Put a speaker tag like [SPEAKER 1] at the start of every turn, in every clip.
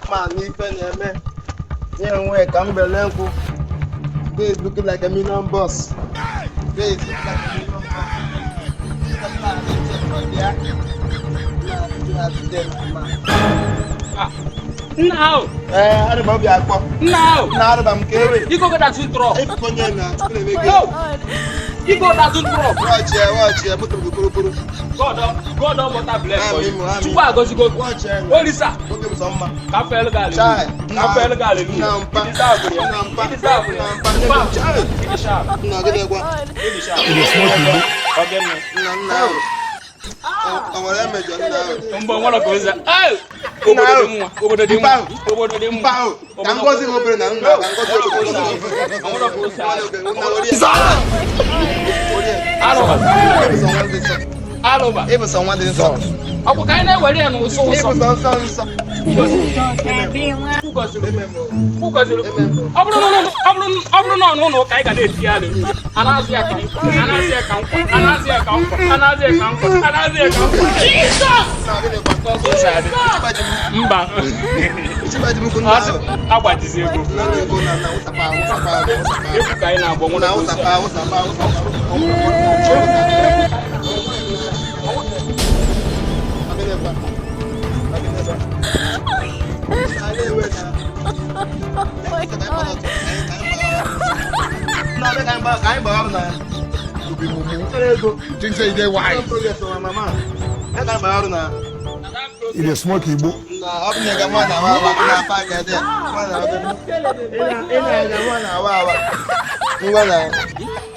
[SPEAKER 1] man, even a man. Yeah, where come the lamp. They looking like a million boss. They look like a million boss.
[SPEAKER 2] Now.
[SPEAKER 1] Ano ba biya ko?
[SPEAKER 2] Now.
[SPEAKER 1] Now ba mkewe?
[SPEAKER 2] You go get that intro.
[SPEAKER 1] If konya na, tule mege.
[SPEAKER 2] No. You go that intro.
[SPEAKER 1] Watch here, butu bukuru.
[SPEAKER 2] God water bless for you.
[SPEAKER 1] Amen.
[SPEAKER 2] Chukwu agozi go.
[SPEAKER 1] Watch here.
[SPEAKER 2] Olisa.
[SPEAKER 1] Oge m somma.
[SPEAKER 2] Ka fel gal.
[SPEAKER 1] Chai.
[SPEAKER 2] Ka fel gal.
[SPEAKER 1] Nampa.
[SPEAKER 2] It is out for you.
[SPEAKER 1] Nampa.
[SPEAKER 2] It is out for you.
[SPEAKER 1] Nampa. Chai.
[SPEAKER 2] It is sharp.
[SPEAKER 1] Na gede kwa.
[SPEAKER 2] It is sharp. Okay, man.
[SPEAKER 1] Na. Awara mejo na.
[SPEAKER 2] Mbo nwala ko nza. Ay. Obodo di mwa.
[SPEAKER 1] Mpao. Ka ngozi mo bere na nna. Ka ngozi mo bere na nna.
[SPEAKER 2] Nwala ko nza. Aloba.
[SPEAKER 1] Ebe someone dị nsọ.
[SPEAKER 2] Ọkụ ka anyị na-ewere ya n'ụsọ ụsọ.
[SPEAKER 1] Ebe nsọ.
[SPEAKER 2] Ọ bụrụ na ọnụ ụka anyị ga na-eti ya anazi ya ka nkwa. Jesus! Mba. Agbajizi ego. Egwu ka anyị na-agbọ nwụrụ
[SPEAKER 3] You think say they wise? It is smoke Igbo.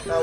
[SPEAKER 1] Na